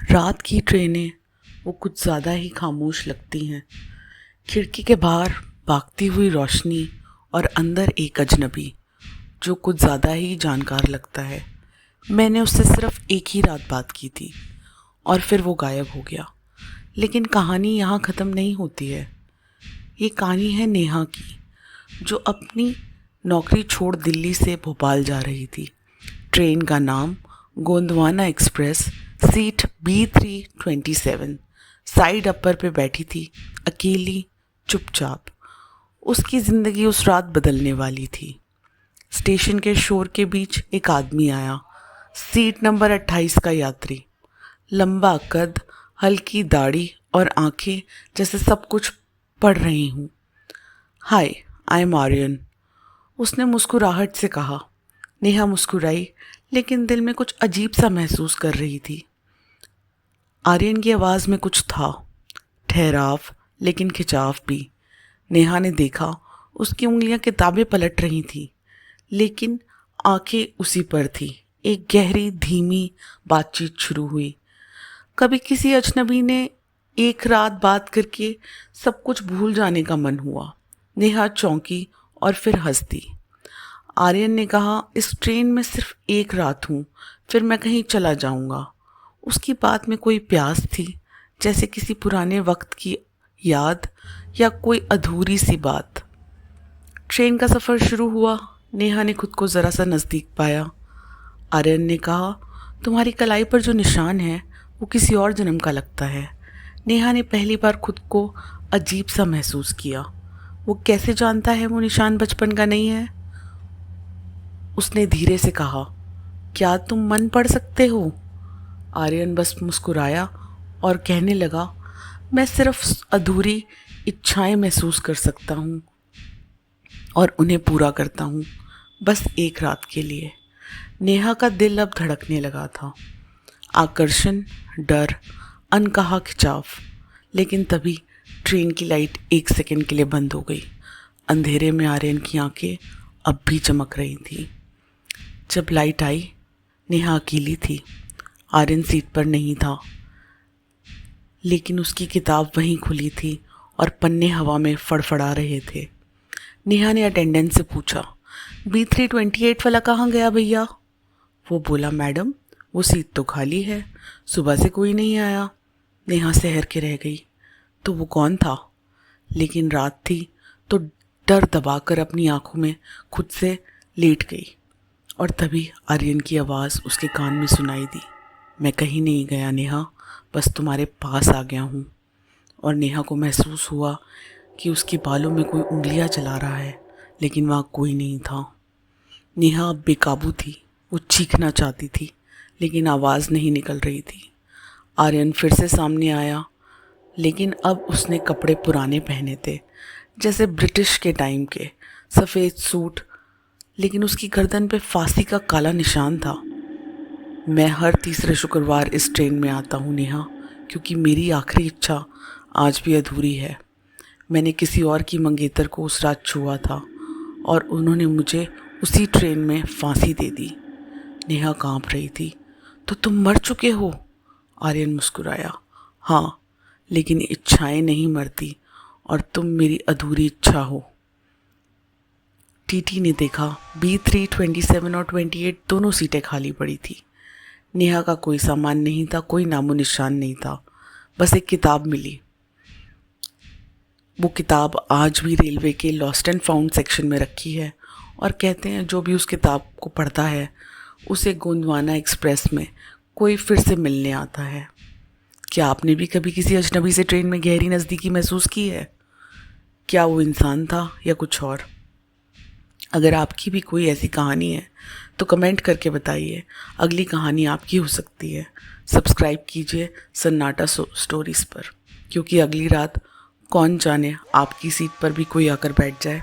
रात की ट्रेनें वो कुछ ज़्यादा ही खामोश लगती हैं। खिड़की के बाहर भागती हुई रोशनी और अंदर एक अजनबी जो कुछ ज़्यादा ही जानकार लगता है। मैंने उससे सिर्फ एक ही रात बात की थी और फिर वो गायब हो गया। लेकिन कहानी यहाँ ख़त्म नहीं होती है। ये कहानी है नेहा की, जो अपनी नौकरी छोड़ दिल्ली से भोपाल जा रही थी। ट्रेन का नाम Gondwana express, seat B327। Side upper पे बैठी थी, अकेली, चुपचाप। उसकी ज़िंदगी उस रात बदलने वाली थी। स्टेशन के शोर के बीच एक आदमी आया, सीट नंबर 28 का यात्री। लंबा कद, हल्की दाढ़ी और आंखें जैसे सब कुछ पढ़ रही हूँ। हाय, आई एम आर्यन, उसने मुस्कुराहट से कहा। नेहा मुस्कुराई, लेकिन दिल में कुछ अजीब सा महसूस कर रही थी। आर्यन की आवाज़ में कुछ था, ठहराव लेकिन खिंचाव भी। नेहा ने देखा, उसकी उंगलियां किताबें पलट रही थी, लेकिन आंखें उसी पर थी। एक गहरी धीमी बातचीत शुरू हुई। कभी किसी अजनबी ने एक रात बात करके सब कुछ भूल जाने का मन हुआ। नेहा चौंकी और फिर हंस दी। आर्यन ने कहा, इस ट्रेन में सिर्फ एक रात हूँ, फिर मैं कहीं चला जाऊँगा। उसकी बात में कोई प्यास थी, जैसे किसी पुराने वक्त की याद या कोई अधूरी सी बात। ट्रेन का सफ़र शुरू हुआ। नेहा ने खुद को ज़रा सा नज़दीक पाया। आर्यन ने कहा, तुम्हारी कलाई पर जो निशान है वो किसी और जन्म का लगता है। नेहा ने पहली बार खुद को अजीब सा महसूस किया। वो कैसे जानता है वो निशान बचपन का नहीं है? उसने धीरे से कहा, क्या तुम मन पढ़ सकते हो? आर्यन बस मुस्कुराया और कहने लगा, मैं सिर्फ अधूरी इच्छाएं महसूस कर सकता हूँ और उन्हें पूरा करता हूँ, बस एक रात के लिए। नेहा का दिल अब धड़कने लगा था। आकर्षण, डर, अनकहा खिंचाव। लेकिन तभी ट्रेन की लाइट एक सेकंड के लिए बंद हो गई। अंधेरे में आर्यन की आंखें अब भी चमक रही थी। जब लाइट आई, नेहा अकेली थी। आर्यन सीट पर नहीं था, लेकिन उसकी किताब वहीं खुली थी और पन्ने हवा में फड़फड़ा रहे थे। नेहा ने अटेंडेंट से पूछा, B328 वाला कहाँ गया भैया? वो बोला, मैडम वो सीट तो खाली है, सुबह से कोई नहीं आया। नेहा सहर के रह गई। तो वो कौन था? लेकिन रात थी तो डर दबाकर अपनी आंखों में खुद से लेट गई। और तभी आर्यन की आवाज़ उसके कान में सुनाई दी, मैं कहीं नहीं गया नेहा, बस तुम्हारे पास आ गया हूँ। और नेहा को महसूस हुआ कि उसके बालों में कोई उंगलियाँ चला रहा है, लेकिन वहाँ कोई नहीं था। नेहा अब बेकाबू थी। वो चीखना चाहती थी, लेकिन आवाज़ नहीं निकल रही थी। आर्यन फिर से सामने आया, लेकिन अब उसने कपड़े पुराने पहने थे, जैसे ब्रिटिश के टाइम के। सफ़ेद सूट, लेकिन उसकी गर्दन पे फांसी का काला निशान था। मैं हर तीसरे शुक्रवार इस ट्रेन में आता हूँ नेहा, क्योंकि मेरी आखिरी इच्छा आज भी अधूरी है। मैंने किसी और की मंगेतर को उस रात छुआ था और उन्होंने मुझे उसी ट्रेन में फांसी दे दी। नेहा कांप रही थी। तो तुम मर चुके हो? आर्यन मुस्कुराया। हाँ, लेकिन इच्छाएं नहीं मरती और तुम मेरी अधूरी इच्छा हो। टीटी ने देखा, B327 और 28 दोनों सीटें खाली पड़ी थी। नेहा का कोई सामान नहीं था, कोई नामो निशान नहीं था, बस एक किताब मिली। वो किताब आज भी रेलवे के लॉस्ट एंड फाउंड सेक्शन में रखी है और कहते हैं जो भी उस किताब को पढ़ता है उसे गोंदवाना एक्सप्रेस में कोई फिर से मिलने आता है। क्या आपने भी कभी किसी अजनबी से ट्रेन में गहरी नज़दीकी महसूस की है? क्या वो इंसान था या कुछ और? अगर आपकी भी कोई ऐसी कहानी है तो कमेंट करके बताइए। अगली कहानी आपकी हो सकती है। सब्सक्राइब कीजिए सन्नाटा स्टोरीज़ पर, क्योंकि अगली रात कौन जाने आपकी सीट पर भी कोई आकर बैठ जाए।